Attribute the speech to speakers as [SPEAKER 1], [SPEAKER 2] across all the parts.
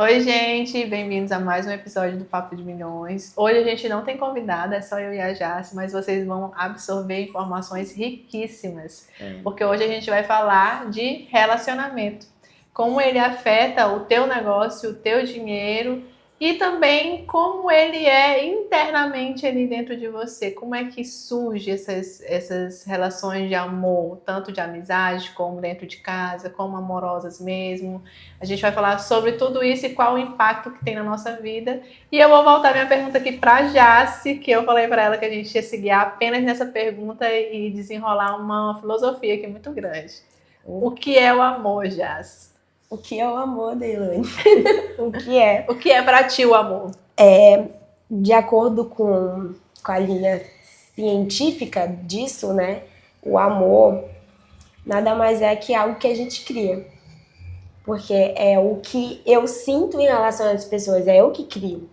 [SPEAKER 1] Oi, gente, bem-vindos a mais um episódio do Papo de Milhões. Hoje a gente não tem convidada, é só eu e a Jace, mas vocês vão absorver informações riquíssimas, porque hoje a gente vai falar de relacionamento, como ele afeta o teu negócio, o teu dinheiro e também como ele é internamente ali dentro de você, como é que surge essas relações de amor, tanto de amizade como dentro de casa, como amorosas mesmo. A gente vai falar sobre tudo isso e qual o impacto que tem na nossa vida. E eu vou voltar minha pergunta aqui para Jace, que eu falei para ela que a gente ia seguir apenas nessa pergunta e desenrolar uma filosofia aqui muito grande. O que é o amor, Jace?
[SPEAKER 2] O que é o amor, Deilane? O que é?
[SPEAKER 1] O que é para ti o amor?
[SPEAKER 2] De acordo com a linha científica disso, né? O amor nada mais é que algo que a gente cria. Porque é o que eu sinto em relação às pessoas, é eu que crio.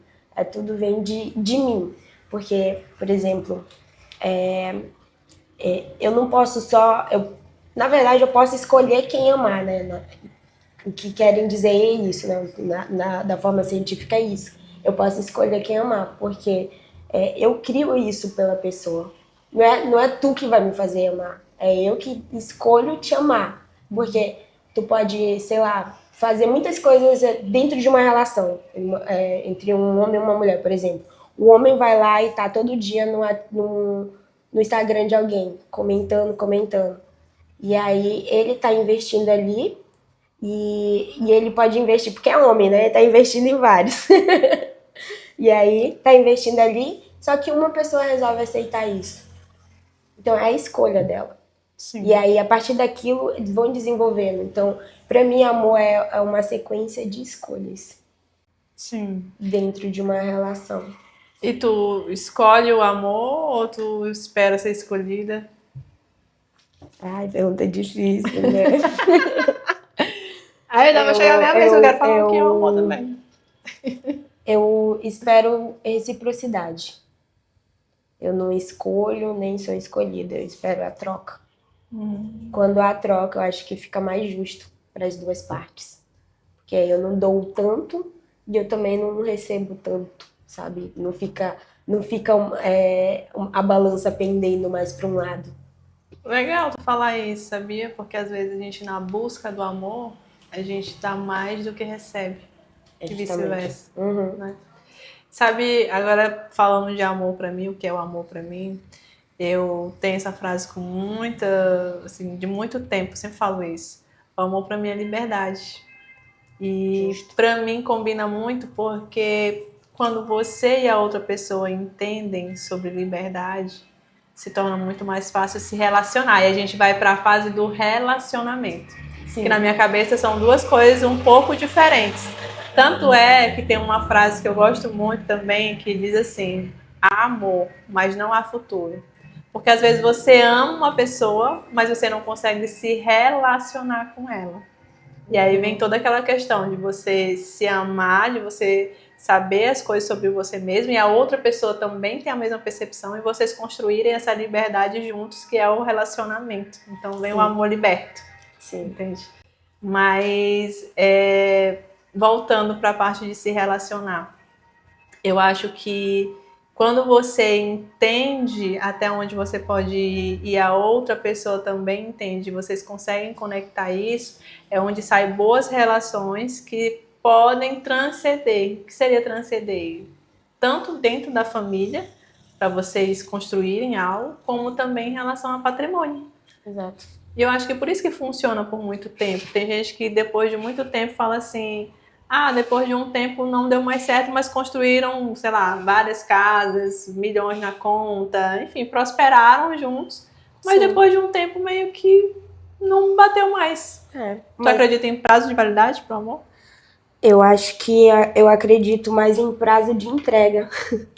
[SPEAKER 2] Tudo vem de mim. Porque, por exemplo, eu não posso só. Na verdade, eu posso escolher quem amar, né? O que querem dizer é isso, né? Da forma científica é isso. Eu posso escolher quem amar, porque eu crio isso pela pessoa. Não é tu que vai me fazer amar, é eu que escolho te amar. Porque tu pode, sei lá, fazer muitas coisas dentro de uma relação, entre um homem e uma mulher, por exemplo. O homem vai lá e tá todo dia no Instagram de alguém, comentando. E aí ele tá investindo ali e ele pode investir, porque é homem, né? Ele tá investindo em vários. E aí tá investindo ali, só que uma pessoa resolve aceitar isso. Então é a escolha dela.
[SPEAKER 1] Sim.
[SPEAKER 2] E aí, a partir daquilo, eles vão desenvolvendo. Então, para mim, amor é uma sequência de escolhas.
[SPEAKER 1] Sim.
[SPEAKER 2] Dentro de uma relação.
[SPEAKER 1] E tu escolhe o amor ou tu espera ser escolhida?
[SPEAKER 2] Ai, pergunta difícil, né?
[SPEAKER 1] Aí dá pra chegar a minha vez, eu quero falar o que é o amor também.
[SPEAKER 2] Eu espero reciprocidade. Eu não escolho, nem sou escolhida. Eu espero a troca. Quando há troca, eu acho que fica mais justo para as duas partes. Porque aí eu não dou tanto e eu também não recebo tanto, sabe? Não fica a balança pendendo mais para um lado.
[SPEAKER 1] Legal tu falar isso, sabia? Porque às vezes a gente, na busca do amor, a gente dá mais do que recebe. E vice-versa. Né? Sabe, agora falando de amor pra mim, o que é o amor pra mim, eu tenho essa frase com muita, assim, de muito tempo, sempre falo isso. O amor pra mim é liberdade. E pra mim combina muito porque quando você e a outra pessoa entendem sobre liberdade, se torna muito mais fácil se relacionar. E a gente vai para a fase do relacionamento. Sim. Que na minha cabeça são duas coisas um pouco diferentes. Tanto é que tem uma frase que eu gosto muito também, que diz assim: há amor, mas não há futuro. Porque às vezes você ama uma pessoa, mas você não consegue se relacionar com ela. E aí vem toda aquela questão de você se amar, de você saber as coisas sobre você mesmo e a outra pessoa também tem a mesma percepção e vocês construírem essa liberdade juntos, que é o relacionamento. Então vem o amor liberto.
[SPEAKER 2] Sim.
[SPEAKER 1] Entende? Mas voltando para a parte de se relacionar, eu acho que quando você entende até onde você pode ir e a outra pessoa também entende, vocês conseguem conectar isso, é onde saem boas relações que podem transcender. O que seria transcender? Tanto dentro da família, para vocês construírem algo, como também em relação a patrimônio.
[SPEAKER 2] Exato.
[SPEAKER 1] E eu acho que por isso que funciona por muito tempo. Tem gente que depois de muito tempo fala assim: depois de um tempo não deu mais certo, mas construíram, sei lá, várias casas, milhões na conta, enfim, prosperaram juntos, mas Sim. Depois de um tempo meio que não bateu mais. Tu acredita em prazo de validade pro amor?
[SPEAKER 2] Eu acho que eu acredito mais em prazo de entrega,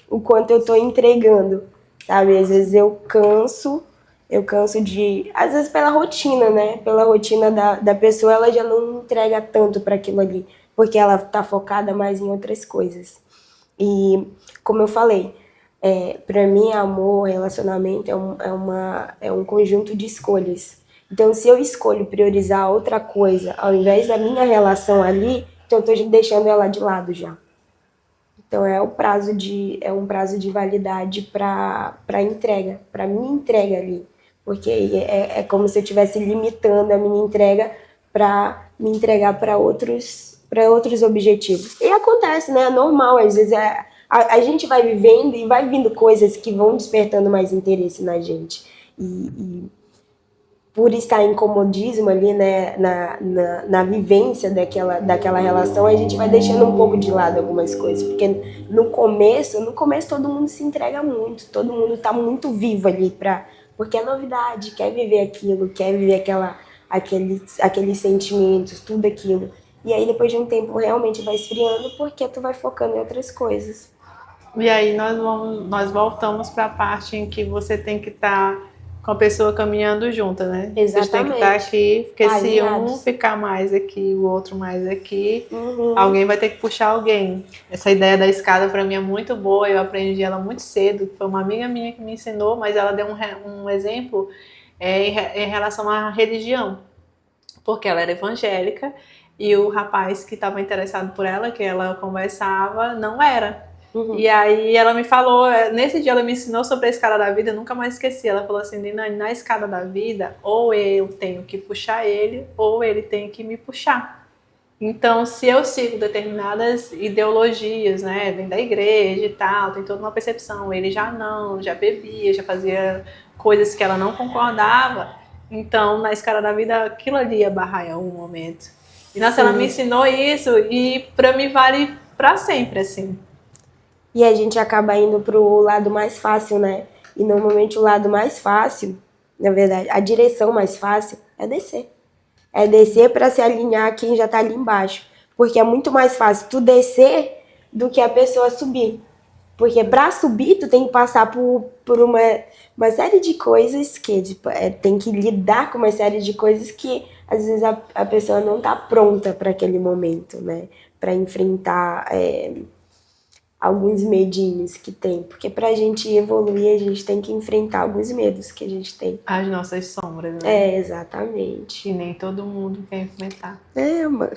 [SPEAKER 2] o quanto eu tô entregando, sabe? Às vezes eu canso de, às vezes pela rotina, né? Pela rotina da pessoa, ela já não entrega tanto para aquilo ali, porque ela tá focada mais em outras coisas. E, como eu falei, para mim, amor, relacionamento é um conjunto de escolhas. Então, se eu escolho priorizar outra coisa ao invés da minha relação ali, então eu tô deixando ela de lado já. Então é um prazo de validade para entrega, para minha entrega ali. Porque é como se eu estivesse limitando a minha entrega para me entregar para outros objetivos. E acontece, né? É normal, às vezes a gente vai vivendo e vai vindo coisas que vão despertando mais interesse na gente. E por estar em comodismo ali, né, na vivência daquela relação, a gente vai deixando um pouco de lado algumas coisas, porque no começo todo mundo se entrega muito, todo mundo tá muito vivo ali porque é novidade, quer viver aquilo, quer viver aqueles sentimentos, tudo aquilo. E aí depois de um tempo realmente vai esfriando porque tu vai focando em outras coisas.
[SPEAKER 1] E aí nós voltamos para a parte em que você tem que estar com a pessoa caminhando junto, né?
[SPEAKER 2] Exatamente.
[SPEAKER 1] Vocês têm que estar aqui, porque se um ficar mais aqui, o outro mais aqui, alguém vai ter que puxar alguém. Essa ideia da escada para mim é muito boa, eu aprendi ela muito cedo, foi uma amiga minha que me ensinou, mas ela deu um exemplo em relação à religião, porque ela era evangélica e o rapaz que estava interessado por ela, que ela conversava, não era. E aí ela me falou, nesse dia ela me ensinou sobre a escada da vida, eu nunca mais esqueci. Ela falou assim, Nina, na escada da vida, ou eu tenho que puxar ele, ou ele tem que me puxar. Então, se eu sigo determinadas ideologias, né, vem da igreja e tal, tem toda uma percepção, ele já bebia, já fazia coisas que ela não concordava, então na escada da vida aquilo ali ia barrar em algum momento. E nossa, ela me ensinou isso e pra mim vale pra sempre, assim.
[SPEAKER 2] E a gente acaba indo pro lado mais fácil, né? E normalmente o lado mais fácil, na verdade, a direção mais fácil é descer. É descer para se alinhar a quem já tá ali embaixo. Porque é muito mais fácil tu descer do que a pessoa subir. Porque para subir, tu tem que passar por uma série de coisas que tipo, tem que lidar com uma série de coisas que às vezes a pessoa não tá pronta para aquele momento, né? Para enfrentar alguns medinhos que tem. Porque pra gente evoluir, a gente tem que enfrentar alguns medos que a gente tem.
[SPEAKER 1] As nossas sombras, né?
[SPEAKER 2] Exatamente.
[SPEAKER 1] E nem todo mundo quer enfrentar.
[SPEAKER 2] Mano.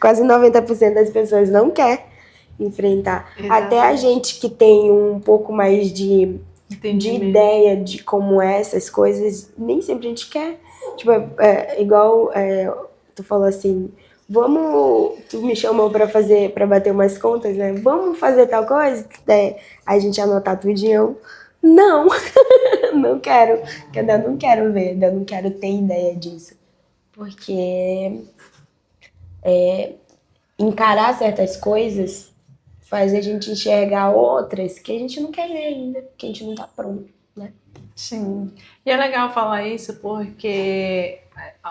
[SPEAKER 2] Quase 90% das pessoas não quer enfrentar. Exatamente. Até a gente que tem um pouco mais de ideia de como é essas coisas, nem sempre a gente quer. Tipo, igual tu falou assim, tu me chamou pra bater umas contas, né? Vamos fazer tal coisa? A gente anotar tudinho. Não, não quero. Eu não quero ver, eu não quero ter ideia disso. Porque encarar certas coisas faz a gente enxergar outras que a gente não quer ver ainda, que a gente não tá pronto, né?
[SPEAKER 1] Sim. E é legal falar isso porque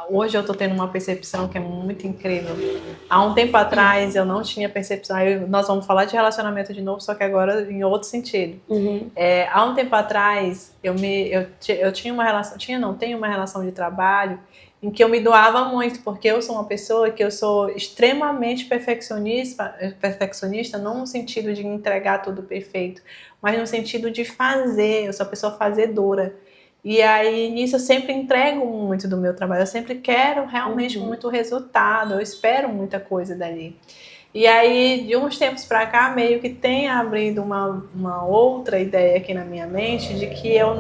[SPEAKER 1] hoje eu tô tendo uma percepção que é muito incrível. Há um tempo atrás eu não tinha percepção. Nós vamos falar de relacionamento de novo, só que agora em outro sentido. Há um tempo atrás eu tinha uma relação, tenho uma relação de trabalho em que eu me doava muito, porque eu sou uma pessoa que eu sou extremamente perfeccionista, não no sentido de entregar tudo perfeito, mas no sentido de fazer, eu sou uma pessoa fazedora. E aí, nisso, eu sempre entrego muito do meu trabalho, eu sempre quero realmente muito resultado, eu espero muita coisa dali. E aí, de uns tempos para cá, meio que tem abrido uma outra ideia aqui na minha mente de que eu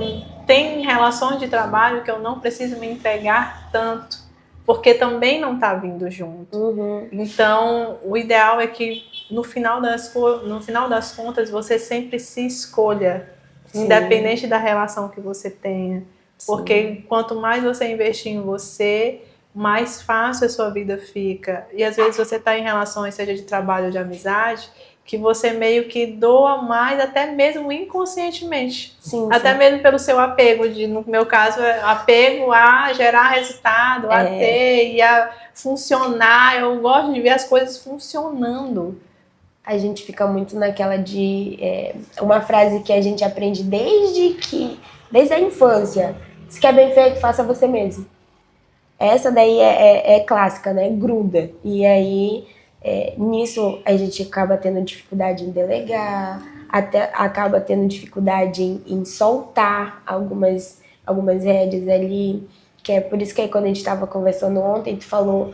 [SPEAKER 1] tenho relações de trabalho que eu não preciso me entregar tanto, porque também não está vindo junto. Então, o ideal é que no final das contas você sempre se escolha, independente da relação que você tenha. Porque quanto mais você investir em você, mais fácil a sua vida fica. E às vezes você está em relações, seja de trabalho ou de amizade, que você meio que doa mais, até mesmo inconscientemente. Até mesmo pelo seu apego, no meu caso, apego a gerar resultado, a ter e a funcionar. Eu gosto de ver as coisas funcionando.
[SPEAKER 2] A gente fica muito naquela de... uma frase que a gente aprende desde a infância. Se quer bem feito, faça você mesmo. Essa daí é clássica, né? Gruda. E aí, nisso, a gente acaba tendo dificuldade em delegar, até acaba tendo dificuldade em soltar algumas rédeas ali. Que é por isso que aí, quando a gente estava conversando ontem, tu falou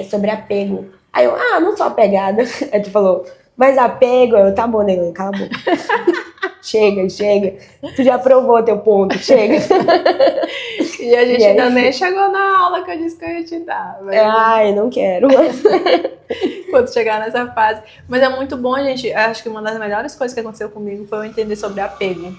[SPEAKER 2] sobre apego. Aí eu, não sou apegada. Aí tu falou, mas apego? Eu, tá bom, Neilane, cala a boca. Chega. Tu já provou teu ponto, chega.
[SPEAKER 1] E a gente ainda nem chegou na aula que eu disse que eu ia te dar.
[SPEAKER 2] Ai, não quero.
[SPEAKER 1] Quando chegar nessa fase. Mas é muito bom, gente. Acho que uma das melhores coisas que aconteceu comigo foi eu entender sobre apego.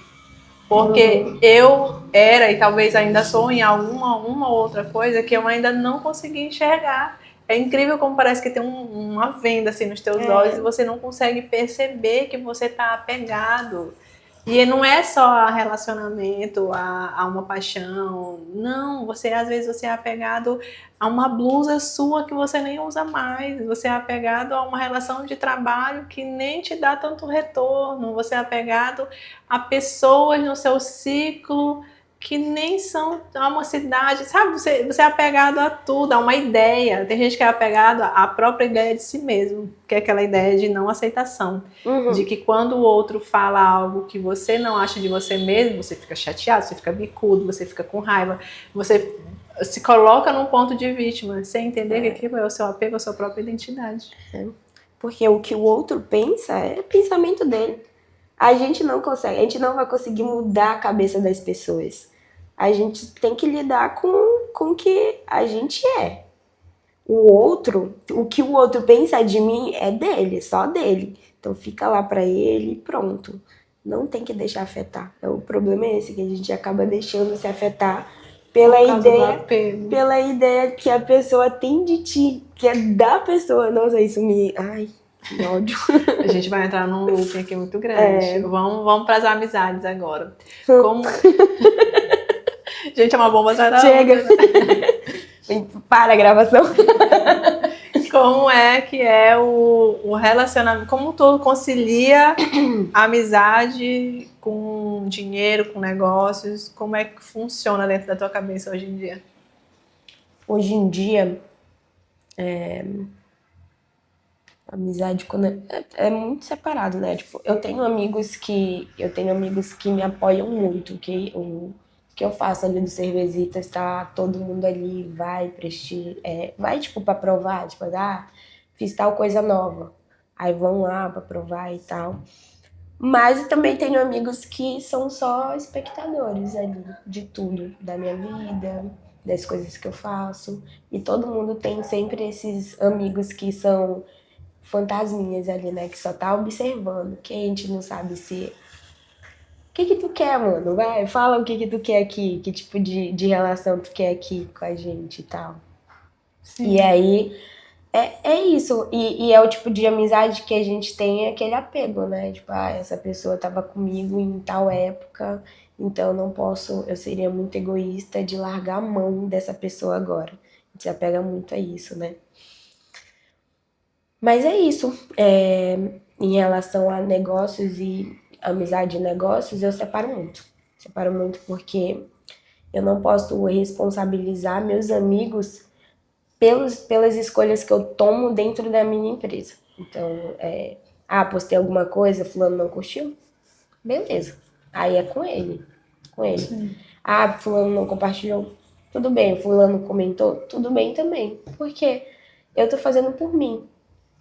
[SPEAKER 1] Porque eu era, e talvez ainda sou em uma outra coisa, que eu ainda não consegui enxergar. É incrível como parece que tem uma venda assim nos teus olhos e você não consegue perceber que você está apegado. E não é só relacionamento, a uma paixão. Não, às vezes você é apegado a uma blusa sua que você nem usa mais. Você é apegado a uma relação de trabalho que nem te dá tanto retorno. Você é apegado a pessoas no seu ciclo que nem são a uma cidade, sabe? Você é apegado a tudo, a uma ideia. Tem gente que é apegado à própria ideia de si mesmo, que é aquela ideia de não aceitação. De que quando o outro fala algo que você não acha de você mesmo, você fica chateado, você fica bicudo, você fica com raiva, você se coloca num ponto de vítima, sem entender que aquilo é o seu apego à sua própria identidade.
[SPEAKER 2] Porque o que o outro pensa é pensamento dele. A gente não consegue, a gente não vai conseguir mudar a cabeça das pessoas. A gente tem que lidar com o que a gente é. O que o outro pensa de mim é dele, só dele. Então fica lá pra ele e pronto. Não tem que deixar afetar. O problema é esse, que a gente acaba deixando se afetar pela ideia que a pessoa tem de ti, que é da pessoa. Nossa, isso me... Ai, que ódio.
[SPEAKER 1] A gente vai entrar num looping aqui muito grande. Vamos pras amizades agora. Como... Gente, é uma bomba atrás da
[SPEAKER 2] Chega. Para a gravação.
[SPEAKER 1] Como é que é o relacionamento? Como tu concilia a amizade com dinheiro, com negócios? Como é que funciona dentro da tua cabeça hoje em dia?
[SPEAKER 2] Hoje em dia, amizade é muito separado, né? Tipo, eu tenho amigos que me apoiam muito, que eu faço ali do Cervezitas, tá todo mundo ali, vai tipo pra provar, tipo, fiz tal coisa nova, aí vão lá pra provar e tal. Mas eu também tenho amigos que são só espectadores ali de tudo, da minha vida, das coisas que eu faço, e todo mundo tem sempre esses amigos que são fantasminhas ali, né, que só tá observando, que a gente não sabe se... O que tu quer, mano? Vai, fala o que tu quer aqui, que tipo de relação tu quer aqui com a gente e tal. Sim. E aí, é isso. E é o tipo de amizade que a gente tem, aquele apego, né? Tipo, essa pessoa tava comigo em tal época, então eu seria muito egoísta de largar a mão dessa pessoa agora. A gente se apega muito a isso, né? Mas é isso. Em relação a negócios e amizade e negócios, eu separo muito. Separo muito porque eu não posso responsabilizar meus amigos pelas escolhas que eu tomo dentro da minha empresa. Então, postei alguma coisa, fulano não curtiu? Beleza. Aí é com ele. Sim. Fulano não compartilhou? Tudo bem. Fulano comentou? Tudo bem também. Porque eu tô fazendo por mim.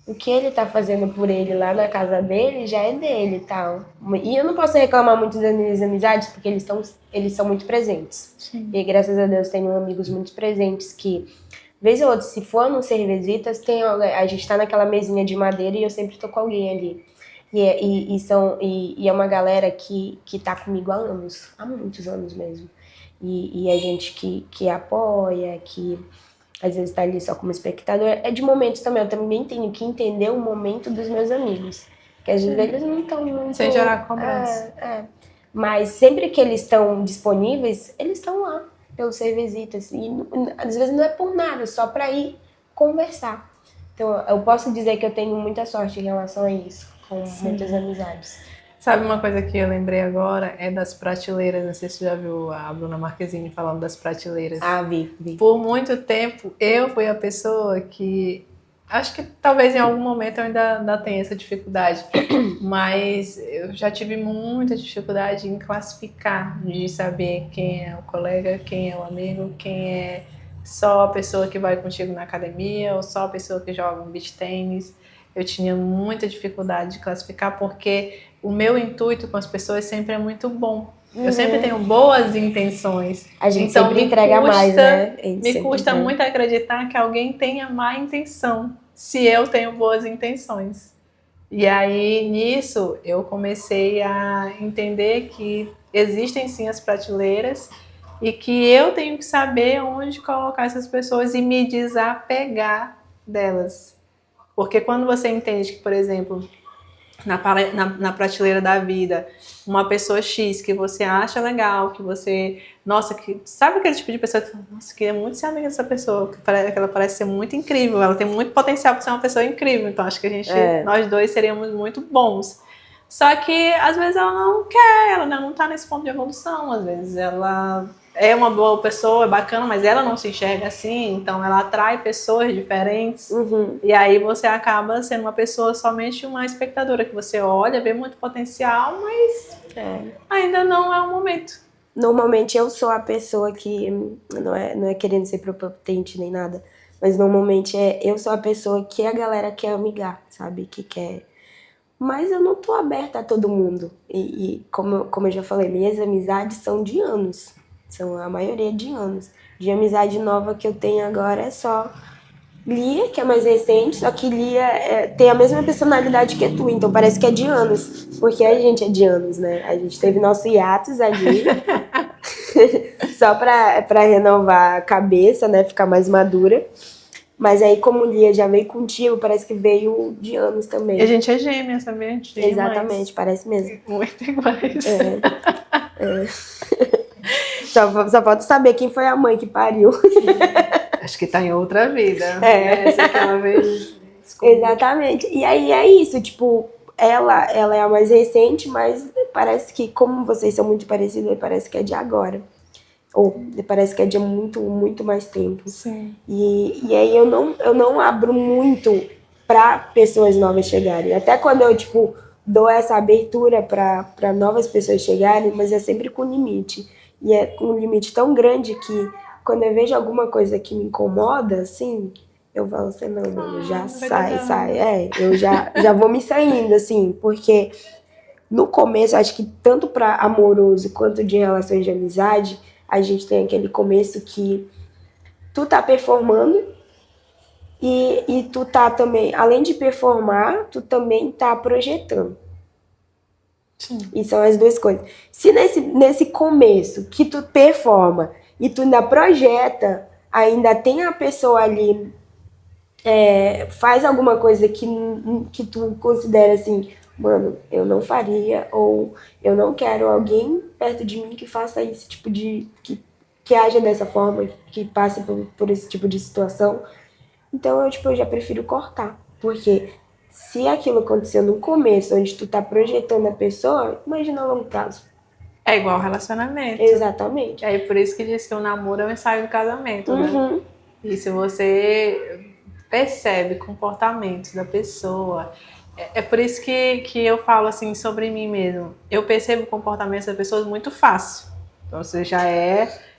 [SPEAKER 2] O que ele tá fazendo por ele lá na casa dele já é dele e tal. E eu não posso reclamar muito das minhas amizades, porque eles são muito presentes. Sim. E graças a Deus tenho amigos muito presentes que, vez ou outra, se for no Cervezitas, a gente tá naquela mesinha de madeira e eu sempre tô com alguém ali. E é uma galera que tá comigo há anos, há muitos anos mesmo. E a gente que apoia, que... às vezes tá ali só como espectador, é de momentos também. Eu também tenho que entender o momento dos meus amigos. Porque às vezes eles não estão muito...
[SPEAKER 1] Sem gerar cobrança.
[SPEAKER 2] Mas sempre que eles estão disponíveis, eles estão lá, pelos Cervezitas. E às vezes não é por nada, só pra ir conversar. Então eu posso dizer que eu tenho muita sorte em relação a isso, com muitas amizades.
[SPEAKER 1] Sabe uma coisa que eu lembrei agora? É das prateleiras. Não sei se você já viu a Bruna Marquezine falando das prateleiras.
[SPEAKER 2] Vi.
[SPEAKER 1] Por muito tempo, eu fui a pessoa que... Acho que talvez em algum momento eu ainda tenha essa dificuldade. Mas eu já tive muita dificuldade em classificar. De saber quem é o colega, quem é o amigo, quem é só a pessoa que vai contigo na academia ou só a pessoa que joga um beach tênis. Eu tinha muita dificuldade de classificar porque o meu intuito com as pessoas sempre é muito bom. Eu sempre tenho boas intenções.
[SPEAKER 2] A gente então, sempre entrega mais, né?
[SPEAKER 1] Me custa muito acreditar que alguém tenha má intenção, se eu tenho boas intenções. E aí, nisso, eu comecei a entender que existem sim as prateleiras e que eu tenho que saber onde colocar essas pessoas e me desapegar delas. Porque quando você entende que, por exemplo, na prateleira da vida, uma pessoa X que você acha legal, que você... Nossa, que sabe aquele tipo de pessoa que nossa, queria muito ser amiga dessa pessoa, que ela parece ser muito incrível, ela tem muito potencial para ser uma pessoa incrível, então acho que nós dois seríamos muito bons. Só que, às vezes, ela não quer, ela não está nesse ponto de evolução, às vezes ela... é uma boa pessoa, é bacana, mas ela não se enxerga assim, então ela atrai pessoas diferentes. E aí você acaba sendo uma pessoa somente uma espectadora, que você olha, vê muito potencial, mas ainda não é o momento.
[SPEAKER 2] Normalmente eu sou a pessoa que, não é querendo ser prepotente nem nada, mas normalmente eu sou a pessoa que a galera quer amigar, sabe? Que quer... Mas eu não tô aberta a todo mundo. E como eu já falei, minhas amizades são de anos. São a maioria de anos. De amizade nova que eu tenho agora é só Lia, que é mais recente, só que Lia tem a mesma personalidade que tu, então parece que é de anos. Porque a gente é de anos, né? A gente teve nosso hiatus ali, só pra renovar a cabeça, né? Ficar mais madura. Mas aí, como Lia já veio contigo, parece que veio de anos também.
[SPEAKER 1] E a gente é gêmea, sabia?
[SPEAKER 2] Exatamente, parece mesmo.
[SPEAKER 1] Muito iguais.
[SPEAKER 2] Só falta saber quem foi a mãe que pariu.
[SPEAKER 1] Acho que tá em outra vida. Essa que ela veio.
[SPEAKER 2] Exatamente. E aí é isso, tipo, ela é a mais recente, mas parece que, como vocês são muito parecidos, parece que é de agora. Ou parece que é de muito, muito mais tempo.
[SPEAKER 1] Sim.
[SPEAKER 2] E aí eu não abro muito pra pessoas novas chegarem. Até quando eu, tipo, dou essa abertura pra novas pessoas chegarem, mas é sempre com limite. E é com um limite tão grande que quando eu vejo alguma coisa que me incomoda, assim, eu falo assim, não, mano, já sai. Eu já vou me saindo, assim, porque no começo, acho que tanto pra amoroso quanto de relações de amizade, a gente tem aquele começo que tu tá performando e tu tá também, além de performar, tu também tá projetando. Sim. E são as duas coisas. Se nesse começo que tu performa e tu ainda projeta, ainda tem a pessoa ali, faz alguma coisa que tu considera assim, mano, eu não faria, ou eu não quero alguém perto de mim que faça esse tipo de... que haja dessa forma, que passe por esse tipo de situação. Então eu já prefiro cortar. Porque se aquilo aconteceu no começo, onde tu tá projetando a pessoa, imagina a longo prazo.
[SPEAKER 1] É igual relacionamento.
[SPEAKER 2] Exatamente.
[SPEAKER 1] É por isso que diz que o namoro é um ensaio do casamento, né? E se você percebe comportamentos da pessoa... É por isso que eu falo assim sobre mim mesmo. Eu percebo comportamentos das pessoas muito fácil. Então você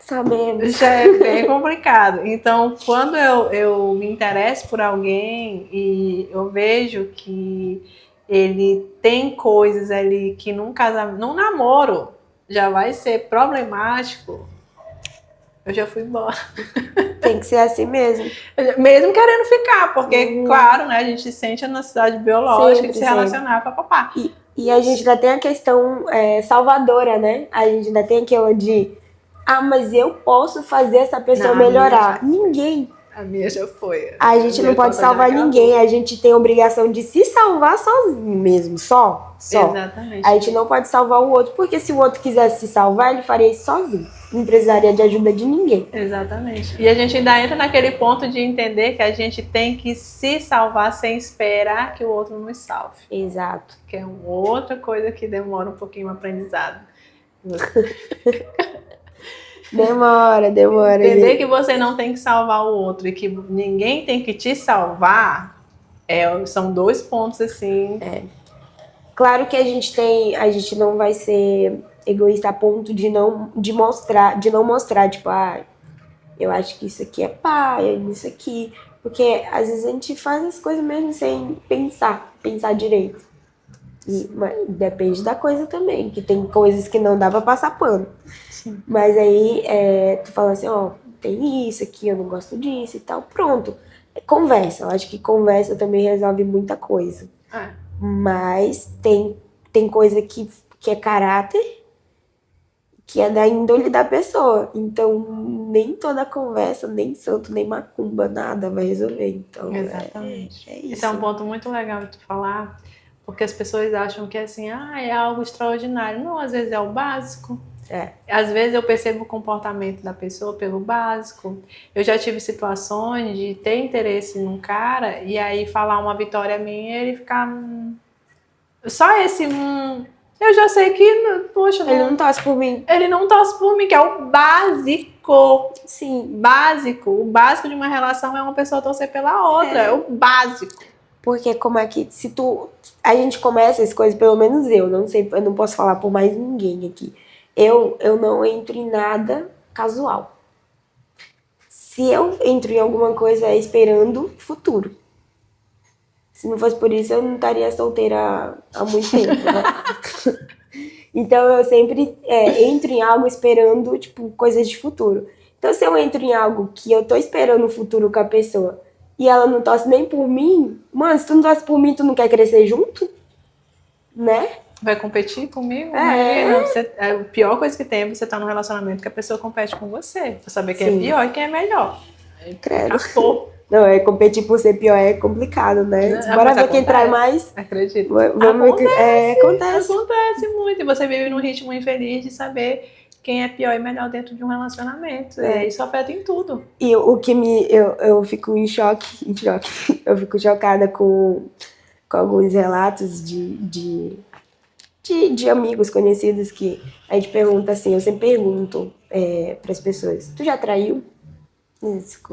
[SPEAKER 2] Sabemos.
[SPEAKER 1] Já é bem complicado. Então, quando eu me interesso por alguém e eu vejo que ele tem coisas ali que num namoro já vai ser problemático, eu já fui embora.
[SPEAKER 2] Tem que ser assim mesmo.
[SPEAKER 1] Mesmo querendo ficar, porque, claro, né, a gente sente a necessidade biológica de se relacionar, papapá.
[SPEAKER 2] E a gente ainda tem a questão salvadora, né? A gente ainda tem aquela de... mas eu posso fazer essa pessoa melhorar. Ninguém.
[SPEAKER 1] A minha já foi.
[SPEAKER 2] A gente não pode salvar ninguém. A gente tem a obrigação de se salvar sozinho mesmo. Só.
[SPEAKER 1] Exatamente.
[SPEAKER 2] A gente não pode salvar o outro. Porque se o outro quisesse se salvar, ele faria isso sozinho. Não precisaria de ajuda de ninguém.
[SPEAKER 1] Exatamente. E a gente ainda entra naquele ponto de entender que a gente tem que se salvar sem esperar que o outro nos salve.
[SPEAKER 2] Exato.
[SPEAKER 1] Que é uma outra coisa que demora um pouquinho o aprendizado.
[SPEAKER 2] Demora.
[SPEAKER 1] Entender que você não tem que salvar o outro e que ninguém tem que te salvar são dois pontos assim.
[SPEAKER 2] Claro que a gente não vai ser egoísta a ponto de não mostrar, tipo, eu acho que isso aqui é paia, isso aqui. Porque às vezes a gente faz as coisas mesmo sem pensar direito. Mas depende da coisa também, que tem coisas que não dá pra passar pano.
[SPEAKER 1] Sim.
[SPEAKER 2] Mas aí tu fala assim, ó, tem isso aqui, eu não gosto disso e tal. Pronto. Conversa. Eu acho que conversa também resolve muita coisa. Mas tem coisa que é caráter, que é da índole da pessoa. Então, nem toda conversa, nem santo, nem macumba, nada vai resolver. Então,
[SPEAKER 1] exatamente.
[SPEAKER 2] É isso.
[SPEAKER 1] Esse é um ponto muito legal de tu falar, porque as pessoas acham que assim, é algo extraordinário. Não, às vezes é o básico. Às vezes eu percebo o comportamento da pessoa pelo básico. Eu já tive situações de ter interesse num cara e aí falar uma vitória minha e ele ficar... Só esse... eu já sei que, poxa...
[SPEAKER 2] Ele não torce por mim.
[SPEAKER 1] Ele não torce por mim, que é o básico.
[SPEAKER 2] Sim.
[SPEAKER 1] Básico. O básico de uma relação é uma pessoa torcer pela outra. É o básico.
[SPEAKER 2] Porque como é que... a gente começa as coisas, pelo menos eu, não sei, eu não posso falar por mais ninguém aqui. Eu não entro em nada casual. Se eu entro em alguma coisa é esperando futuro. Se não fosse por isso, eu não estaria solteira há muito tempo, né? Então eu sempre entro em algo esperando, tipo, coisas de futuro. Então se eu entro em algo que eu tô esperando o futuro com a pessoa e ela não torce nem por mim, mano, se tu não torce por mim, tu não quer crescer junto? Né?
[SPEAKER 1] Vai competir comigo? Imagina, a pior coisa que tem é você estar num relacionamento que a pessoa compete com você. Pra saber quem é pior e quem é melhor.
[SPEAKER 2] Credo.
[SPEAKER 1] Acabou.
[SPEAKER 2] Não, competir por ser pior é complicado, né? Bora ver quem trai mais.
[SPEAKER 1] Acredito.
[SPEAKER 2] Vamos acontece.
[SPEAKER 1] Acontece muito. E você vive num ritmo infeliz de saber quem é pior e melhor dentro de um relacionamento. E isso afeta em tudo.
[SPEAKER 2] E o que eu fico em choque. Eu fico chocada com alguns relatos de amigos conhecidos que a gente pergunta assim, eu sempre pergunto para as pessoas, tu já traiu?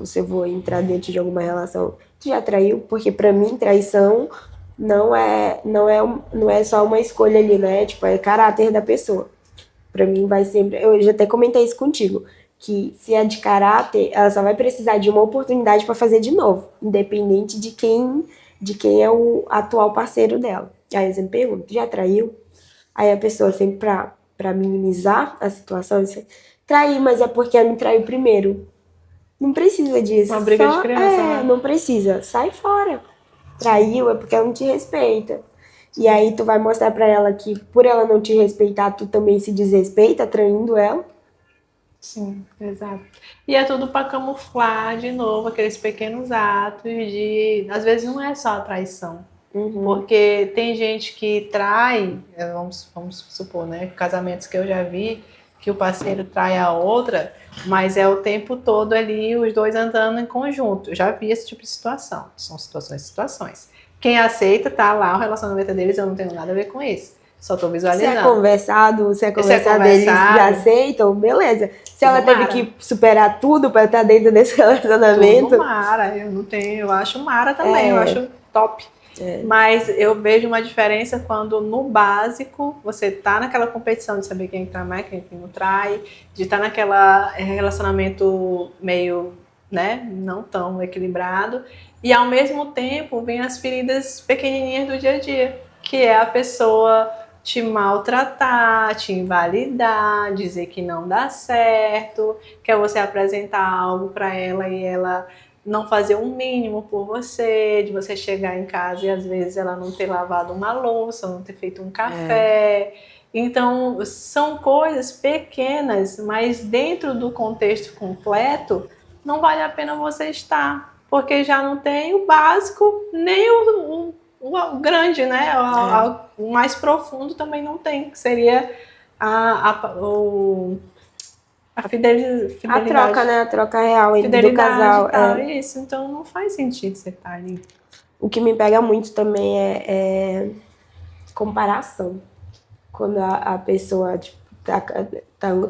[SPEAKER 2] Se eu vou entrar dentro de alguma relação, tu já traiu? Porque para mim traição não é só uma escolha ali, né? Tipo, é caráter da pessoa. Para mim vai sempre, eu já até comentei isso contigo, que se é de caráter, ela só vai precisar de uma oportunidade para fazer de novo, independente de quem é o atual parceiro dela. Aí eu sempre pergunto, já traiu? Aí a pessoa sempre pra minimizar a situação, diz, trair, mas é porque ela me traiu primeiro. Não precisa disso.
[SPEAKER 1] Uma briga de criança, né?
[SPEAKER 2] Não precisa. Sai fora. Traiu é porque ela não te respeita. E aí tu vai mostrar pra ela que por ela não te respeitar, tu também se desrespeita, traindo ela.
[SPEAKER 1] Sim, exato. E é tudo pra camuflar de novo aqueles pequenos atos de... Às vezes não é só a traição. Porque tem gente que trai, vamos supor, né? Casamentos que eu já vi, que o parceiro trai a outra, mas é o tempo todo ali os dois andando em conjunto. Eu já vi esse tipo de situação. São situações. Quem aceita, tá lá, o relacionamento deles, eu não tenho nada a ver com isso. Só tô visualizando.
[SPEAKER 2] Se é conversado, eles já aceitam, beleza. Se ela teve que superar tudo pra estar dentro desse relacionamento.
[SPEAKER 1] Tudo mara, eu acho mara também, eu acho top. Mas eu vejo uma diferença quando no básico você tá naquela competição de saber quem trai mais, quem não trai, de estar naquela relacionamento meio, né, não tão equilibrado, e ao mesmo tempo vem as feridas pequenininhas do dia a dia, que é a pessoa te maltratar, te invalidar, dizer que não dá certo, que é você apresentar algo para ela e ela não fazer um mínimo por você, de você chegar em casa e às vezes ela não ter lavado uma louça, não ter feito um café. Então, são coisas pequenas, mas dentro do contexto completo, não vale a pena você estar, porque já não tem o básico, nem o grande, né? O mais profundo também não tem, que seria a fidelidade.
[SPEAKER 2] A troca, né? A troca real do casal.
[SPEAKER 1] Isso, então não faz sentido você estar ali.
[SPEAKER 2] O que me pega muito também é comparação. Quando a pessoa, tipo,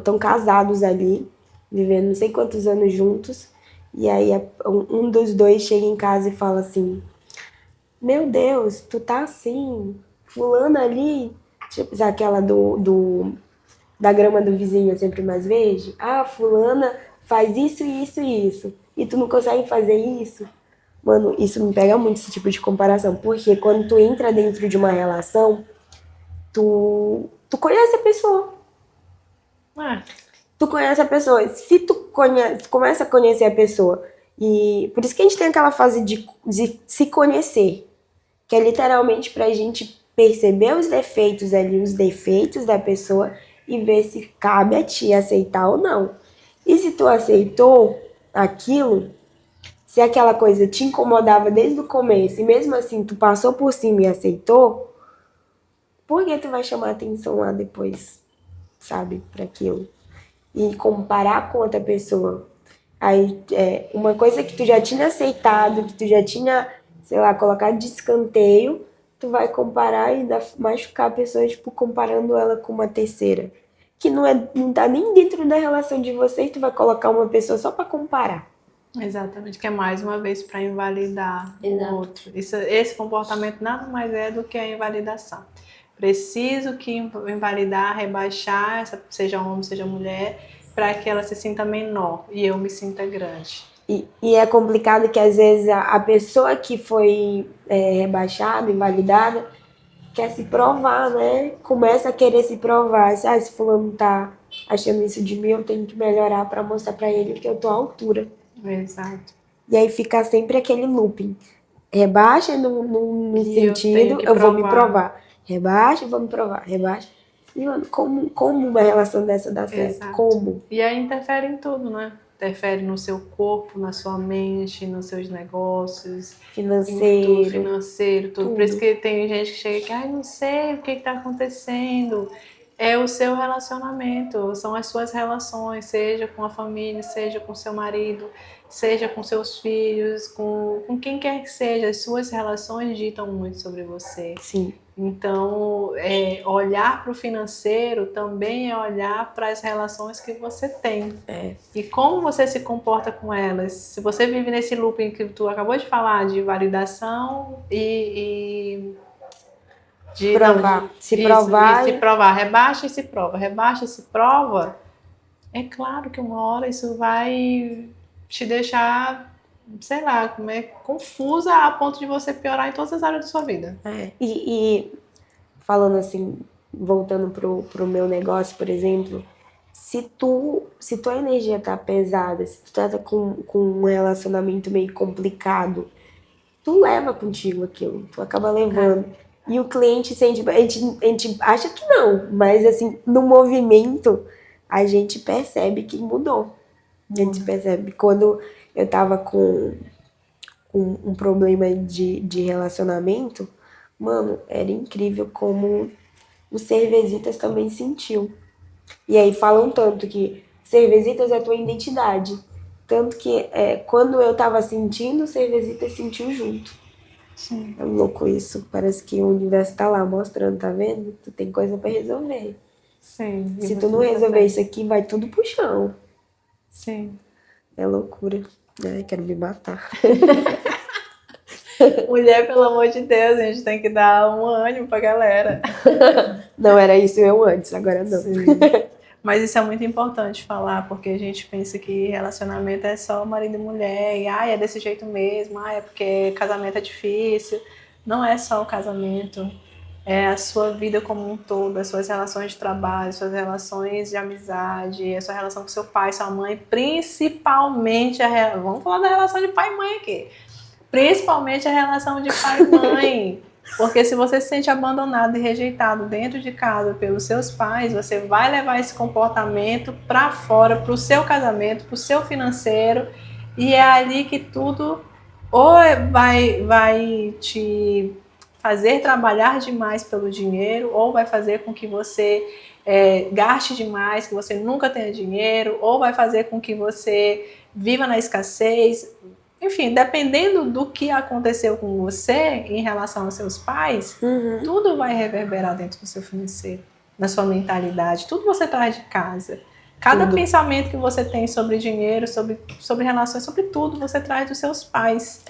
[SPEAKER 2] tão casados ali, vivendo não sei quantos anos juntos, e aí um dos dois chega em casa e fala assim, meu Deus, tu tá assim, fulana ali, tipo, aquela da grama do vizinho é sempre mais verde? Ah, fulana faz isso, isso e isso, e tu não consegue fazer isso. Mano, isso me pega muito, esse tipo de comparação, porque quando tu entra dentro de uma relação, tu conhece a pessoa. Tu conhece a pessoa. Se tu começa a conhecer a pessoa, e por isso que a gente tem aquela fase de se conhecer, que é literalmente pra gente perceber os defeitos ali, os defeitos da pessoa e ver se cabe a ti aceitar ou não. E se tu aceitou aquilo, se aquela coisa te incomodava desde o começo e mesmo assim tu passou por cima e aceitou, por que tu vai chamar atenção lá depois, sabe, para aquilo? E comparar com outra pessoa. Aí, uma coisa que tu já tinha aceitado, que tu já tinha, sei lá, colocado de escanteio, tu vai comparar e ainda machucar a pessoa, tipo, comparando ela com uma terceira. Que não tá nem dentro da relação de vocês, tu vai colocar uma pessoa só pra comparar.
[SPEAKER 1] Exatamente, que é mais uma vez para invalidar o outro. Esse comportamento nada mais é do que a invalidação. Preciso que invalidar, rebaixar, seja homem, seja mulher, para que ela se sinta menor e eu me sinta grande.
[SPEAKER 2] E é complicado que às vezes a pessoa que foi rebaixada, invalidada, quer se provar, né? Começa a querer se provar. Se fulano tá achando isso de mim, eu tenho que melhorar para mostrar para ele que eu tô à altura.
[SPEAKER 1] Exato.
[SPEAKER 2] E aí fica sempre aquele looping. Rebaixa no sentido, eu vou me provar. Rebaixa, eu vou me provar. Rebaixa. E, mano, como uma relação dessa dá certo?
[SPEAKER 1] Exato.
[SPEAKER 2] Como?
[SPEAKER 1] E aí interfere em tudo, né? Interfere no seu corpo, na sua mente, nos seus negócios. Financeiro, tudo. Por isso que tem gente que chega aqui, não sei o que está acontecendo. É o seu relacionamento, são as suas relações, seja com a família, seja com seu marido, seja com seus filhos, com quem quer que seja. As suas relações ditam muito sobre você.
[SPEAKER 2] Sim.
[SPEAKER 1] Então, olhar para o financeiro também é olhar para as relações que você tem. E como você se comporta com elas. Se você vive nesse looping que tu acabou de falar, de validação e de
[SPEAKER 2] provar. Se provar.
[SPEAKER 1] Rebaixa e se prova. Rebaixa e se prova. É claro que uma hora isso vai te deixar, sei lá, confusa a ponto de você piorar em todas as áreas da sua vida.
[SPEAKER 2] E falando assim, voltando pro meu negócio, por exemplo, se tua energia tá pesada, se tu tá com um relacionamento meio complicado, tu leva contigo aquilo, tu acaba levando. E o cliente sente, a gente acha que não, mas assim, no movimento, a gente percebe que mudou. A gente percebe. Quando eu tava com um problema de relacionamento, mano, era incrível como os Cervezitas também sentiu. E aí falam tanto que Cervezitas é a tua identidade. Tanto que quando eu tava sentindo, Cervezitas sentiu junto.
[SPEAKER 1] Sim.
[SPEAKER 2] É louco isso. Parece que o universo tá lá mostrando, tá vendo? Tu tem coisa pra resolver.
[SPEAKER 1] Sim.
[SPEAKER 2] Se tu não resolver isso aqui, vai tudo pro chão.
[SPEAKER 1] Sim.
[SPEAKER 2] É loucura. Ai, quero me matar.
[SPEAKER 1] Mulher, pelo amor de Deus, a gente tem que dar um ânimo pra galera.
[SPEAKER 2] Não, era isso eu antes, agora não.
[SPEAKER 1] Sim. Mas isso é muito importante falar, porque a gente pensa que relacionamento é só marido e mulher, e é desse jeito mesmo, é porque casamento é difícil. Não é só o casamento, é a sua vida como um todo, as suas relações de trabalho, suas relações de amizade, a sua relação com seu pai, sua mãe, principalmente vamos falar da relação de pai e mãe aqui. Principalmente a relação de pai e mãe. Porque se você se sente abandonado e rejeitado dentro de casa pelos seus pais, você vai levar esse comportamento para fora, para o seu casamento, para o seu financeiro, e é ali que tudo ou vai te fazer trabalhar demais pelo dinheiro, ou vai fazer com que você gaste demais, que você nunca tenha dinheiro, ou vai fazer com que você viva na escassez. Enfim, dependendo do que aconteceu com você em relação aos seus pais, tudo vai reverberar dentro do seu financeiro, na sua mentalidade, tudo você traz de casa. Cada pensamento que você tem sobre dinheiro, sobre relações, sobre tudo, você traz dos seus pais.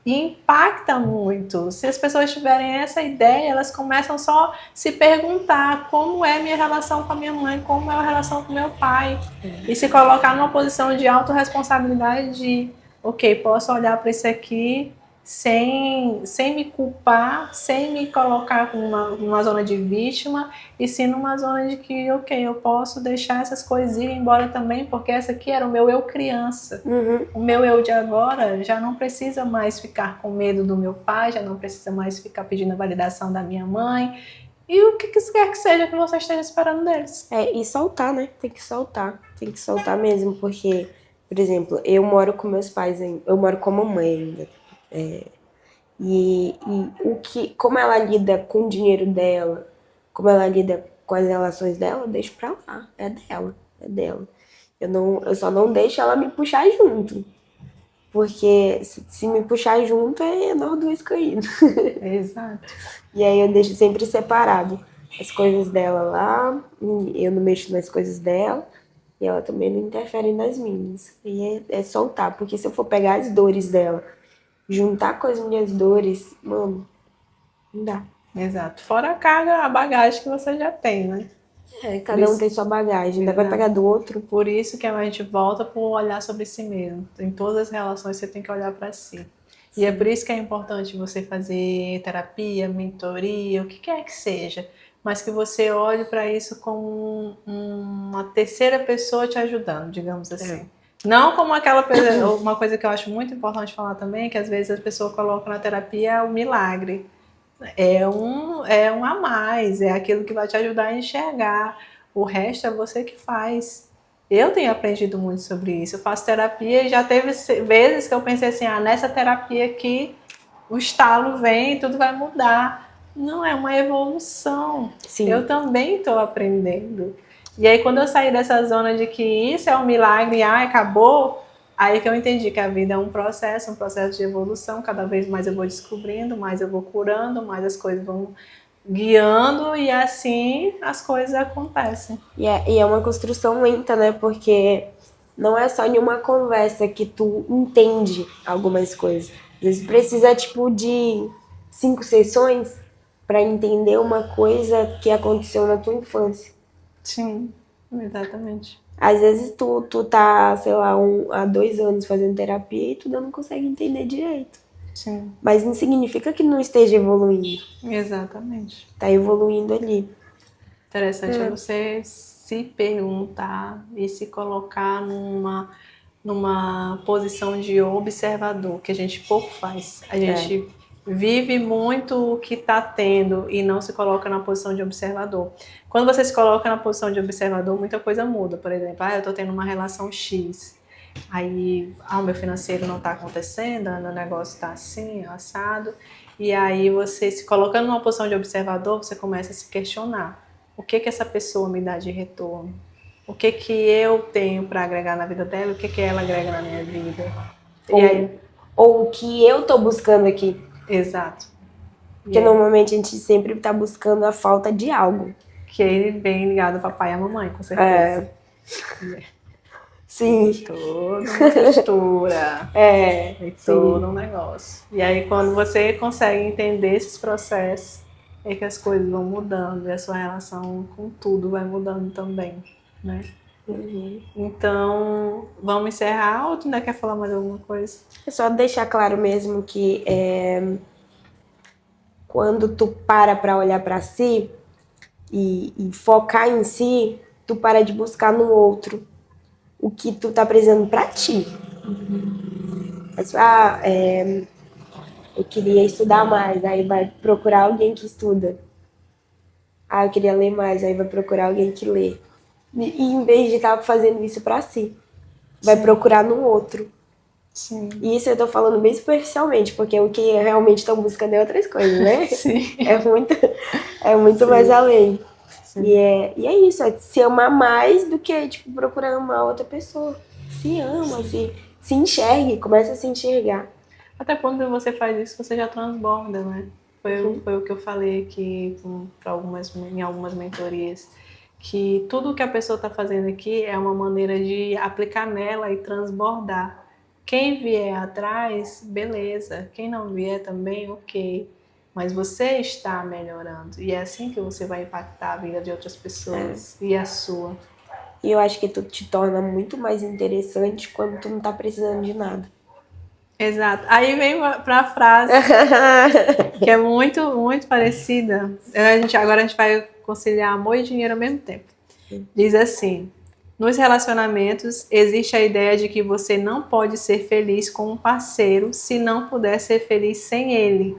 [SPEAKER 1] E impacta muito. Se as pessoas tiverem essa ideia, elas começam só a se perguntar como é minha relação com a minha mãe, como é a relação com meu pai. E se colocar numa posição de autorresponsabilidade de, ok, posso olhar para isso aqui sem me culpar, sem me colocar numa zona de vítima, e sim numa zona de que, ok, eu posso deixar essas coisas ir embora também, porque essa aqui era o meu eu criança. O meu eu de agora já não precisa mais ficar com medo do meu pai, já não precisa mais ficar pedindo a validação da minha mãe, e o que quer que seja que você esteja esperando deles.
[SPEAKER 2] E soltar, né? Tem que soltar mesmo, porque, por exemplo, eu moro com meus pais ainda, eu moro com a mamãe ainda. E como ela lida com o dinheiro dela, como ela lida com as relações dela, eu deixo pra lá. É dela. Eu só não deixo ela me puxar junto. Porque se me puxar junto, é nós dois caindo.
[SPEAKER 1] Exato.
[SPEAKER 2] E aí eu deixo sempre separado as coisas dela lá, eu não mexo nas coisas dela, e ela também não interfere nas minhas. E é soltar, porque se eu for pegar as dores dela, juntar com as minhas dores, mano, não dá.
[SPEAKER 1] Exato. Fora a carga, a bagagem que você já tem, né?
[SPEAKER 2] Cada um tem sua bagagem, ainda vai pegar do outro.
[SPEAKER 1] Por isso que a gente volta para olhar sobre si mesmo. Em todas as relações você tem que olhar para si. Sim. E é por isso que é importante você fazer terapia, mentoria, o que quer que seja, mas que você olhe para isso como uma terceira pessoa te ajudando, digamos assim. Não como aquela pessoa, uma coisa que eu acho muito importante falar também, que às vezes as pessoas colocam na terapia o milagre. É um a mais, é aquilo que vai te ajudar a enxergar. O resto é você que faz. Eu tenho aprendido muito sobre isso. Eu faço terapia e já teve vezes que eu pensei assim, nessa terapia aqui o estalo vem e tudo vai mudar. Não, é uma evolução. Sim. Eu também estou aprendendo. E aí quando eu saí dessa zona de que isso é um milagre, acabou, aí que eu entendi que a vida é um processo de evolução. Cada vez mais eu vou descobrindo, mais eu vou curando, mais as coisas vão guiando e assim as coisas acontecem.
[SPEAKER 2] E é uma construção lenta, né? Porque não é só em uma conversa que tu entende algumas coisas. Às vezes precisa, de 5 sessões para entender uma coisa que aconteceu na tua infância.
[SPEAKER 1] Sim, exatamente.
[SPEAKER 2] Às vezes tu tá, sei lá, há 2 anos fazendo terapia e tu não consegue entender direito.
[SPEAKER 1] Sim.
[SPEAKER 2] Mas não significa que não esteja evoluindo.
[SPEAKER 1] Exatamente.
[SPEAKER 2] Tá evoluindo ali.
[SPEAKER 1] Interessante é você se perguntar e se colocar numa posição de observador, que a gente pouco faz. A gente vive muito o que está tendo e não se coloca na posição de observador. Quando você se coloca na posição de observador, muita coisa muda. Por exemplo, eu estou tendo uma relação X. Aí, o meu financeiro não está acontecendo, o meu negócio está assim, assado. E aí você se colocando numa posição de observador, você começa a se questionar. O que essa pessoa me dá de retorno? O que eu tenho para agregar na vida dela? O que ela agrega na minha vida?
[SPEAKER 2] Ou o que eu tô buscando aqui.
[SPEAKER 1] Exato.
[SPEAKER 2] Porque normalmente a gente sempre tá buscando a falta de algo.
[SPEAKER 1] Que ele vem ligado ao papai e à mamãe, com certeza.
[SPEAKER 2] Sim.
[SPEAKER 1] Toda uma textura. Todo um negócio. E aí quando você consegue entender esses processos, é que as coisas vão mudando e a sua relação com tudo vai mudando também, né? Então, vamos encerrar ou tu ainda quer falar mais alguma coisa?
[SPEAKER 2] É só deixar claro mesmo que quando tu para olhar para si e focar em si, tu para de buscar no outro o que tu tá precisando para ti. Eu queria estudar mais, aí vai procurar alguém que estuda. Eu queria ler mais, aí vai procurar alguém que lê. E em vez de estar fazendo isso para si, vai procurar no outro.
[SPEAKER 1] Sim.
[SPEAKER 2] E isso eu tô falando bem superficialmente, porque o que realmente estão buscando é outras coisas, né?
[SPEAKER 1] Sim.
[SPEAKER 2] É muito mais além. E é isso, é se amar mais do que procurar amar outra pessoa. Se ama, se enxergue, começa a se enxergar.
[SPEAKER 1] Até quando você faz isso, você já transborda, né? Foi o que eu falei aqui em algumas mentorias, que tudo que a pessoa está fazendo aqui é uma maneira de aplicar nela e transbordar. Quem vier atrás, beleza. Quem não vier também, ok. Mas você está melhorando. E é assim que você vai impactar a vida de outras pessoas e a sua.
[SPEAKER 2] E eu acho que tu te torna muito mais interessante quando tu não tá precisando de nada.
[SPEAKER 1] Exato. Aí vem para a frase que é muito, muito parecida. Agora a gente vai conciliar amor e dinheiro ao mesmo tempo. Diz assim: nos relacionamentos existe a ideia de que você não pode ser feliz com um parceiro se não puder ser feliz sem ele.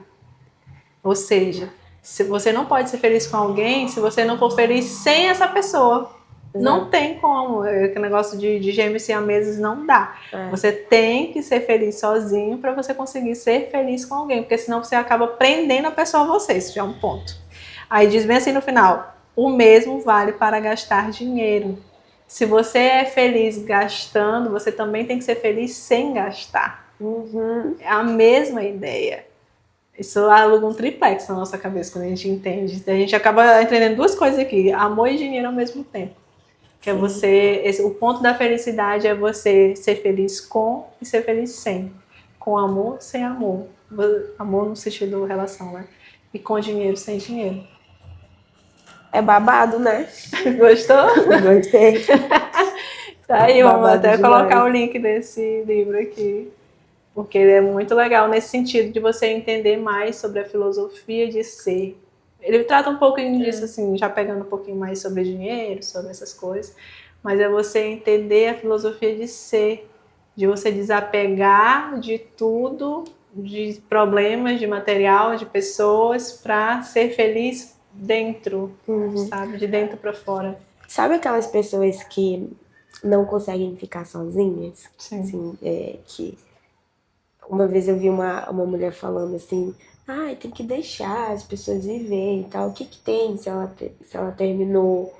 [SPEAKER 1] Ou seja, se você não pode ser feliz com alguém se você não for feliz sem essa pessoa. Não tem como. Aquele negócio de gêmeos siameses não dá. Você tem que ser feliz sozinho para você conseguir ser feliz com alguém, porque senão você acaba prendendo a pessoa a você. Isso já é um ponto. Aí diz bem assim no final: o mesmo vale para gastar dinheiro. Se você é feliz gastando, você também tem que ser feliz sem gastar. É a mesma ideia. Isso aluga um triplex na nossa cabeça quando a gente entende. A gente acaba entendendo duas coisas aqui: amor e dinheiro ao mesmo tempo. Que é o ponto da felicidade é você ser feliz com e ser feliz sem. Com amor, sem amor. Amor no sentido de relação, né? E com dinheiro, sem dinheiro.
[SPEAKER 2] É babado, né?
[SPEAKER 1] Gostou?
[SPEAKER 2] Gostei.
[SPEAKER 1] Tá aí, vamos até colocar o link desse livro aqui. Porque ele é muito legal nesse sentido de você entender mais sobre a filosofia de ser. Ele trata um pouquinho disso, assim, já pegando um pouquinho mais sobre dinheiro, sobre essas coisas. Mas é você entender a filosofia de ser, de você desapegar de tudo, de problemas, de material, de pessoas, para ser feliz dentro, sabe? De dentro para fora.
[SPEAKER 2] Sabe aquelas pessoas que não conseguem ficar sozinhas?
[SPEAKER 1] Sim.
[SPEAKER 2] Assim, que uma vez eu vi uma mulher falando assim: tem que deixar as pessoas viverem e tal. O que tem se ela terminou,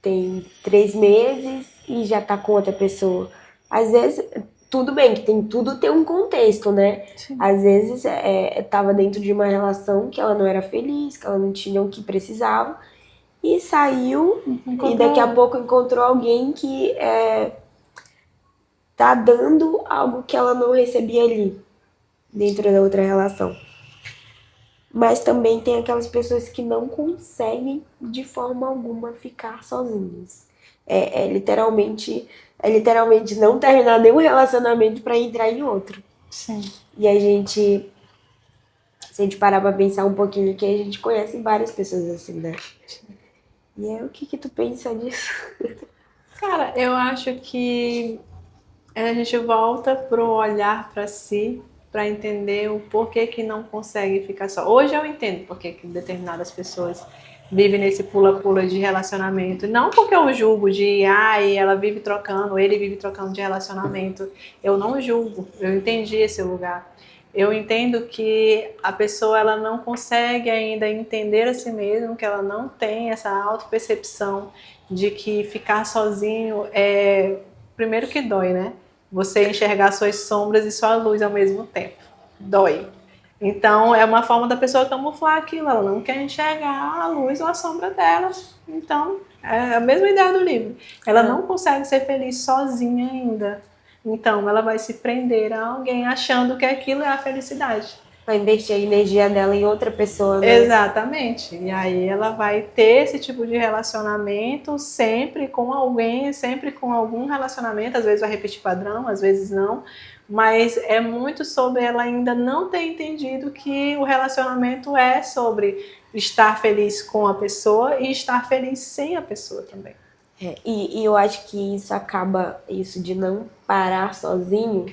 [SPEAKER 2] tem 3 meses e já tá com outra pessoa? Às vezes, tudo bem que tudo tem um contexto, né?
[SPEAKER 1] Sim.
[SPEAKER 2] Às vezes tava dentro de uma relação que ela não era feliz, que ela não tinha o que precisava, e saiu e daqui a pouco encontrou alguém que tá dando algo que ela não recebia ali, dentro da outra relação. Mas também tem aquelas pessoas que não conseguem de forma alguma ficar sozinhas. É literalmente não terminar nenhum relacionamento para entrar em outro.
[SPEAKER 1] Sim.
[SPEAKER 2] E a gente, se a gente parar pra pensar um pouquinho, que a gente conhece várias pessoas assim, né? E aí, o que tu pensa disso?
[SPEAKER 1] Cara, eu acho que a gente volta pro olhar para si, para entender o porquê que não consegue ficar só. Hoje eu entendo porque que determinadas pessoas vivem nesse pula-pula de relacionamento. Não porque eu julgo de, ela vive trocando, ele vive trocando de relacionamento. Eu não julgo, eu entendi esse lugar. Eu entendo que a pessoa ela não consegue ainda entender a si mesma, que ela não tem essa autopercepção de que ficar sozinho é... Primeiro que dói, né? Você enxergar suas sombras e sua luz ao mesmo tempo. Dói. Então, é uma forma da pessoa camuflar aquilo. Ela não quer enxergar a luz ou a sombra dela. Então, é a mesma ideia do livro. Ela não consegue ser feliz sozinha ainda. Então, ela vai se prender a alguém achando que aquilo é a felicidade.
[SPEAKER 2] Vai investir a energia dela em outra pessoa, né?
[SPEAKER 1] Exatamente. E aí ela vai ter esse tipo de relacionamento sempre com alguém, sempre com algum relacionamento. Às vezes vai repetir padrão, às vezes não. Mas é muito sobre ela ainda não ter entendido que o relacionamento é sobre estar feliz com a pessoa e estar feliz sem a pessoa também.
[SPEAKER 2] E eu acho que isso de não parar sozinho,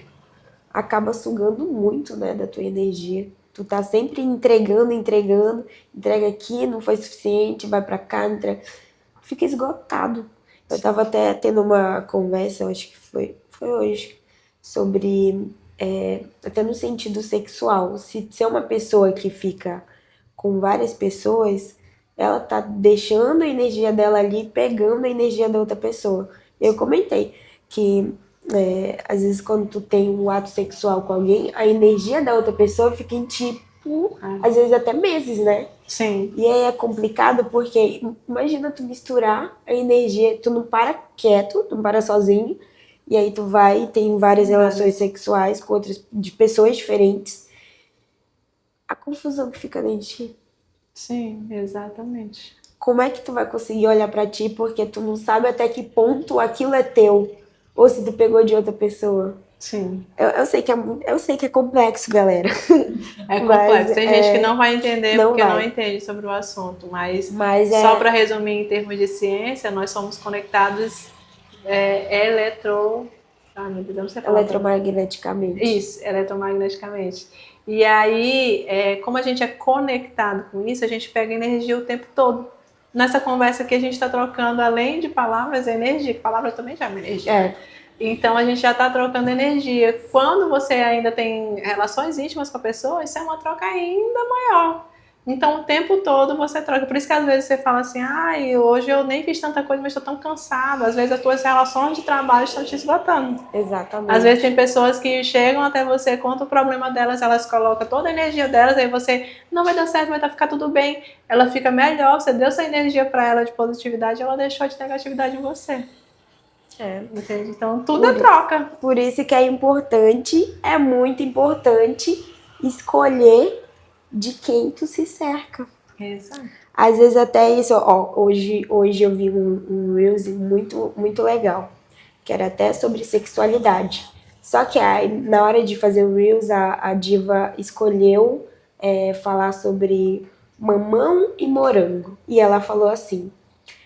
[SPEAKER 2] acaba sugando muito, né, da tua energia. Tu tá sempre entregando, entrega aqui, não foi suficiente, vai pra cá, entrega. Fica esgotado. Eu tava até tendo uma conversa, eu acho que foi hoje, sobre, até no sentido sexual. Se é uma pessoa que fica com várias pessoas, ela tá deixando a energia dela ali, pegando a energia da outra pessoa. Eu comentei que às vezes quando tu tem um ato sexual com alguém, a energia da outra pessoa fica em ti por, às vezes até meses, né?
[SPEAKER 1] Sim.
[SPEAKER 2] E aí é complicado porque imagina tu misturar a energia, tu não para quieto, tu não para sozinho, E aí tu vai e tem várias relações sexuais com outras de pessoas diferentes. A confusão que fica dentro de ti.
[SPEAKER 1] Sim, exatamente.
[SPEAKER 2] Como é que tu vai conseguir olhar pra ti porque tu não sabe até que ponto aquilo é teu? Ou se tu pegou de outra pessoa?
[SPEAKER 1] Sim.
[SPEAKER 2] Eu sei que é complexo, galera.
[SPEAKER 1] É complexo. Tem gente que não vai entender porque não entende sobre o assunto. Mas só para resumir em termos de ciência, nós somos conectados
[SPEAKER 2] eletromagneticamente.
[SPEAKER 1] Isso, eletromagneticamente. E aí, como a gente é conectado com isso, a gente pega energia o tempo todo. Nessa conversa que a gente está trocando, além de palavras, é energia. Palavra também já é uma energia. Então a gente já está trocando energia. Quando você ainda tem relações íntimas com a pessoa, isso é uma troca ainda maior. Então o tempo todo você troca. Por isso que às vezes você fala assim, hoje eu nem fiz tanta coisa, mas estou tão cansada. Às vezes as tuas relações de trabalho estão te esgotando.
[SPEAKER 2] Exatamente.
[SPEAKER 1] Às vezes tem pessoas que chegam até você, conta o problema delas, elas colocam toda a energia delas, aí você, não vai dar certo, vai ficar tudo bem. Ela fica melhor, você deu sua energia para ela de positividade, ela deixou de negatividade em você. Entende? Então tudo é troca.
[SPEAKER 2] Por isso que é importante, é muito importante escolher de quem tu se cerca.
[SPEAKER 1] Exato.
[SPEAKER 2] Às vezes até isso, hoje eu vi um Reels muito, muito legal, que era até sobre sexualidade. Só que aí, na hora de fazer o Reels, a diva escolheu falar sobre mamão e morango. E ela falou assim,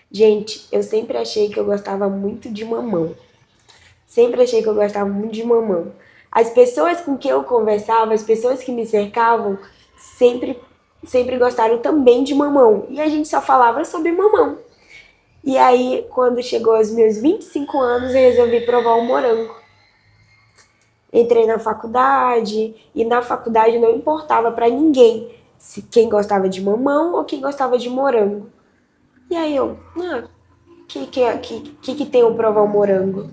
[SPEAKER 2] gente, eu sempre achei que eu gostava muito de mamão. Sempre achei que eu gostava muito de mamão. As pessoas com quem eu conversava, as pessoas que me cercavam, sempre gostaram também de mamão. E a gente só falava sobre mamão. E aí, quando chegou aos meus 25 anos, eu resolvi provar o morango. Entrei na faculdade, e na faculdade não importava pra ninguém se quem gostava de mamão ou quem gostava de morango. E aí eu, que tem o provar o morango?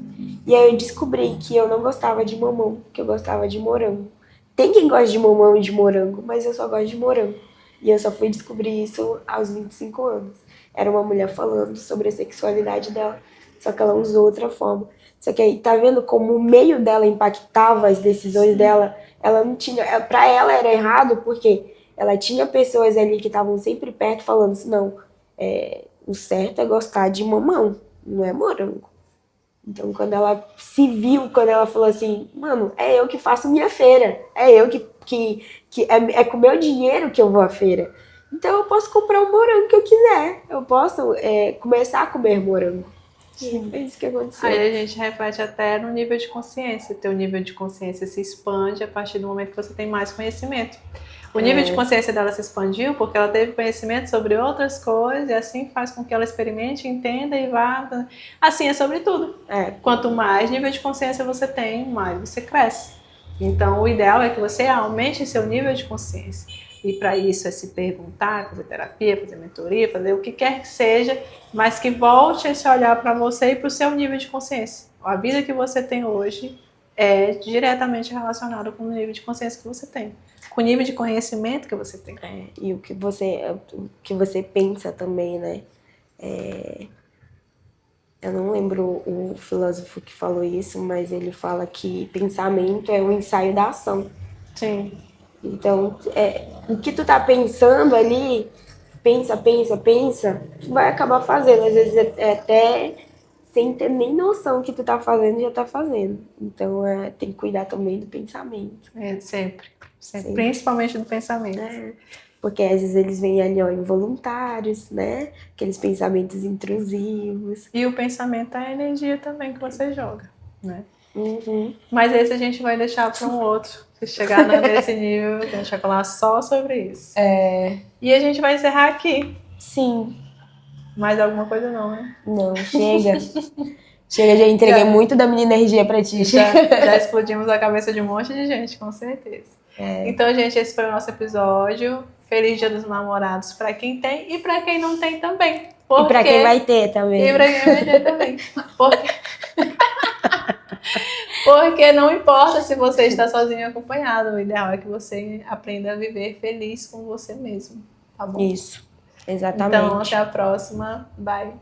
[SPEAKER 2] E aí eu descobri que eu não gostava de mamão, que eu gostava de morango. Tem quem gosta de mamão e de morango, mas eu só gosto de morango. E eu só fui descobrir isso aos 25 anos. Era uma mulher falando sobre a sexualidade dela, só que ela usou outra forma. Só que aí, tá vendo como o meio dela impactava as decisões dela? Ela não tinha... Pra ela era errado, porque ela tinha pessoas ali que estavam sempre perto falando assim, não, o certo é gostar de mamão, não é morango. Então, quando ela se viu, quando ela falou assim, mano, é eu que faço minha feira, é eu que é com meu dinheiro que eu vou à feira. Então, eu posso comprar o morango que eu quiser, eu posso começar a comer morango. Sim. Foi isso que aconteceu.
[SPEAKER 1] Aí a gente reflete até no nível de consciência. Teu nível de consciência se expande a partir do momento que você tem mais conhecimento. O nível de consciência dela se expandiu porque ela teve conhecimento sobre outras coisas e assim faz com que ela experimente, entenda e vá... Assim é sobre tudo. Quanto mais nível de consciência você tem, mais você cresce. Então o ideal é que você aumente seu nível de consciência. E para isso é se perguntar, fazer terapia, fazer mentoria, fazer o que quer que seja, mas que volte esse olhar para você e para o seu nível de consciência. A vida que você tem hoje é diretamente relacionada com o nível de consciência que você tem. Com o nível de conhecimento que você tem.
[SPEAKER 2] E o que você pensa também, né? Eu não lembro o filósofo que falou isso, mas ele fala que pensamento é o ensaio da ação.
[SPEAKER 1] Sim.
[SPEAKER 2] Então, o que tu tá pensando ali, pensa, tu vai acabar fazendo. Às vezes até sem ter nem noção que tu tá fazendo, já tá fazendo. Então, tem que cuidar também do pensamento.
[SPEAKER 1] Sempre. Principalmente do pensamento.
[SPEAKER 2] Porque às vezes eles vêm ali, involuntários, né? Aqueles pensamentos intrusivos.
[SPEAKER 1] E o pensamento é a energia também que você joga, né?
[SPEAKER 2] Uhum.
[SPEAKER 1] Mas esse a gente vai deixar para um outro. Se chegar nesse nível, a gente vai falar só sobre isso. E a gente vai encerrar aqui.
[SPEAKER 2] Sim.
[SPEAKER 1] Mais alguma coisa não, né?
[SPEAKER 2] Não, chega. Chega, já entreguei muito da minha energia pra ti.
[SPEAKER 1] Já explodimos a cabeça de um monte de gente, com certeza. Então, gente, esse foi o nosso episódio. Feliz Dia dos Namorados para quem tem e para quem não tem também.
[SPEAKER 2] E para quem vai ter também.
[SPEAKER 1] E para quem vai ter também. Porque não importa se você está sozinho ou acompanhado. O ideal é que você aprenda a viver feliz com você mesmo. Tá bom?
[SPEAKER 2] Isso, exatamente.
[SPEAKER 1] Então, até a próxima. Bye.